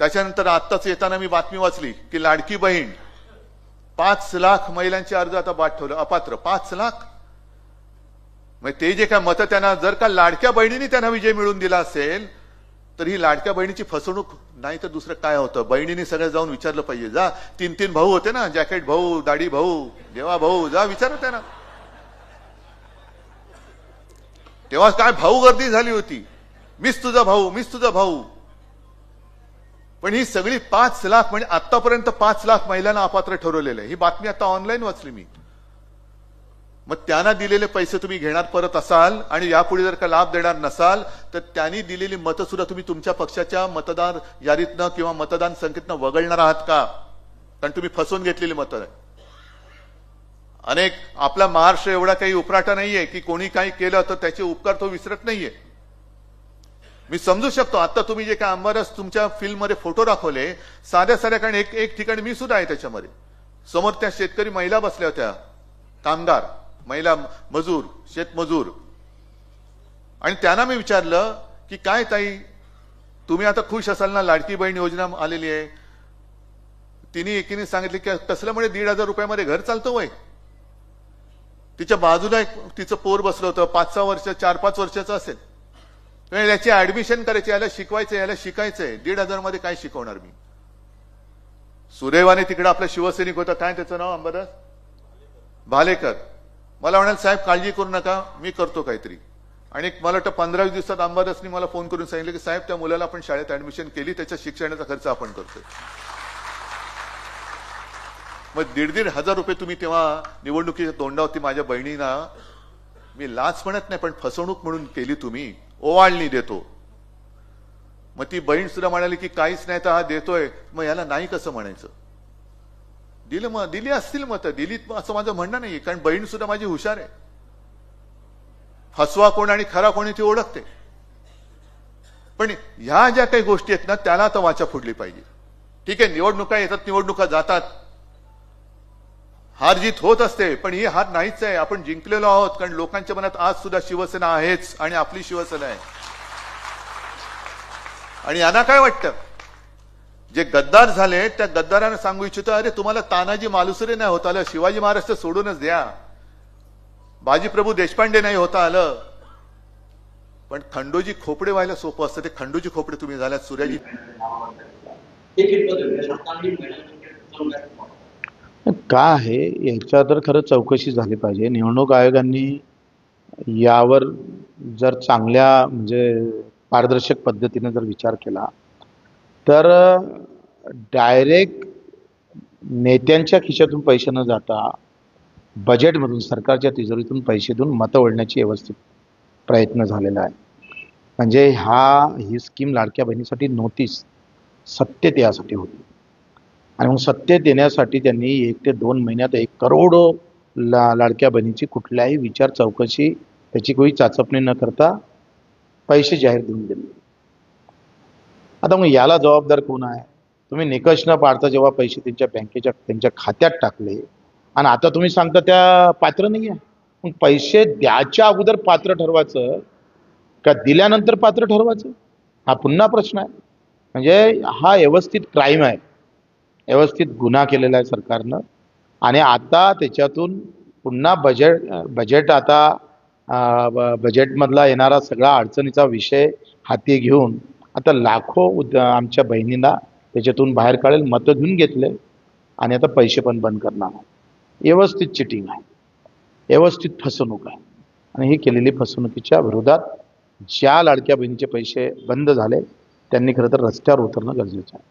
त्याच्यानंतर आत्ताच येताना मी बातमी वाचली की लाडकी बहीण 5 लाख महिलांचे अर्ज आता बाद ठेवलं, अपात्र 5 लाख. म्हणजे ते जे काय मत त्यांना, जर का लाडक्या बहिणींनी त्यांना विजय मिळवून दिला असेल तर ही लाडक्या बहिणीची फसवणूक नाही तर दुसरं काय होतं. बहिणींनी सगळं जाऊन विचारलं पाहिजे. जा, 3 भाऊ होते ना, जॅकेट भाऊ, दाढी भाऊ, देवा भाऊ, जा विचारा त्यांना. तेव्हा काय भाऊ गर्दी झाली होती, मीच तुझा भाऊ, मीच तुझा भाऊ. पण ही सगळी 5 लाख म्हणजे आतापर्यंत 5 लाख महिलांना अपात्र ठरवलेलं आहे. ही बातमी आता ऑनलाईन वाचली मी. मग त्यांना दिलेले पैसे तुम्ही घेणार परत असाल आणि यापुढे जर का लाभ देणार नसाल तर त्यांनी दिलेली मतं सुद्धा तुम्ही तुमच्या पक्षाच्या मतदार यादीतनं किंवा मतदान संख्येतनं वगळणार आहात का? कारण तुम्ही फसवून घेतलेली मतं आहे. अनेक, आपला महाराष्ट्र एवढा काही उपराटा नाहीये की कोणी काही केलं तर त्याचे उपकार तो विसरत नाहीये. मी समजू शकतो. आता तुम्ही जे काय आंबारस तुमच्या फिल्ममध्ये फोटो दाखवले, साध्या साध्या, कारण एक ठिकाणी मी सुद्धा आहे त्याच्यामध्ये. समोर त्या शेतकरी महिला बसल्या होत्या, कामगार महिला, मजूर, शेतमजूर. आणि त्यांना मी विचारलं की काय ताई, तुम्ही आता खुश असाल ना, लाडकी बहीण योजना आलेली आहे. तिने एकीने सांगितले की कसलं म्हणजे 1,500 रुपयामध्ये घर चालतं वय. तिच्या बाजूला एक तिचं पोर बसलं होतं, 5-6 वर्ष, 4-5 वर्षाचं असेल. याची ऍडमिशन करायची, याला शिकवायचं, याला शिकायचंय. 1,500 मध्ये काय शिकवणार मी? सुदैवाने तिकडे आपला शिवसैनिक होता, काय त्याचं नाव, अंबादास भालेकर. मला म्हणाल साहेब काळजी करू नका, मी करतो काहीतरी. आणि मला वाटतं 15 दिवसात अंबादासनी मला फोन करून सांगितलं की साहेब त्या मुलाला आपण शाळेत ऍडमिशन केली, त्याच्या शिक्षणाचा खर्च आपण करतोय. मग 1,500 रुपये तुम्ही तेव्हा निवडणुकीच्या तोंडावरती माझ्या बहिणींना, मी लाच म्हणत नाही पण फसवणूक म्हणून केली तुम्ही, ओवाळणी देतो. मग ती बहीण सुद्धा म्हणाली की काहीच नाही तर हा देतोय, मग याला नाही कसं म्हणायचं. दिलं, मग दिली असतील मतं, दिलीत असं माझं म्हणणं नाही. कारण बहीण सुद्धा माझी हुशार आहे. फसवा कोण आणि खरा कोणी ती ओळखते. पण ह्या ज्या काही गोष्टी आहेत ना, त्याला तर वाचा फुडली पाहिजे. ठीक आहे, निवडणुका येतात, निवडणुका जातात, हार जीत होत असते, पण ही हार नाहीच आहे. आपण जिंकलेलो आहोत. कारण लोकांच्या मनात आज सुद्धा शिवसेना आहेच आणि आपली शिवसेना आहे. आणि यांना काय वाटतं, जे गद्दार झाले त्या गद्दारांना सांगू इच्छितो, अरे तुम्हाला तानाजी मालुसरे नाही होता आलं, शिवाजी महाराज तर सोडूनच द्या, बाजीप्रभू देशपांडे नाही होता आलं, पण खंडोजी खोपडे व्हायला सोपं असतं. ते खंडोजी खोपडे तुम्ही झाल्यात. सूर्याजी का आहे याच्या तर खरं चौकशी झाली पाहिजे. निवडणूक आयोगाने यावर जर चांगल्या म्हणजे पारदर्शक पद्धतीने जर विचार केला तर डायरेक्ट नेत्यांच्या खिशातून पैसे न जाता बजेटमधून, सरकारच्या तिजोरीतून पैसे देऊन मतं वळण्याची व्यवस्थित प्रयत्न झालेला आहे. म्हणजे ही स्कीम लाडक्या बहिणीसाठी नव्हतीच, सत्तेत यासाठी होती. आणि मग सत्तेत येण्यासाठी त्यांनी 1 ते 2 महिन्यात 1 करोड लाडक्या बहिणीची कुठल्याही विचार चौकशी, त्याची कोणी चाचपणी न करता पैसे जाहीर देऊन दिले. आता मग याला जबाबदार कोण आहे? तुम्ही निकष न पाडता जेव्हा पैसे त्यांच्या खात्यात टाकले आणि आता तुम्ही सांगता त्या पात्र नाही आहे. मग पैसे द्याच्या अगोदर पात्र ठरवायचं का दिल्यानंतर पात्र ठरवायचं, हा पुन्हा प्रश्न आहे. म्हणजे हा व्यवस्थित क्राईम आहे, व्यवस्थित गुन्हा केलेला आहे सरकारनं. आणि आता त्याच्यातून पुन्हा बजेट आता बजेटमधला येणारा सगळा अडचणीचा विषय हाती घेऊन आता लाखो आमच्या बहिणींना त्याच्यातून बाहेर काढेल, मतं घेऊन घेतले आणि आता पैसे पण बंद करणार. व्यवस्थित चिटिंग आहे, व्यवस्थित फसवणूक आहे. आणि ही केलेली फसवणुकीच्या विरोधात ज्या लाडक्या बहिणीचे पैसे बंद झाले त्यांनी खरं तर रस्त्यावर उतरणं गरजेचं आहे.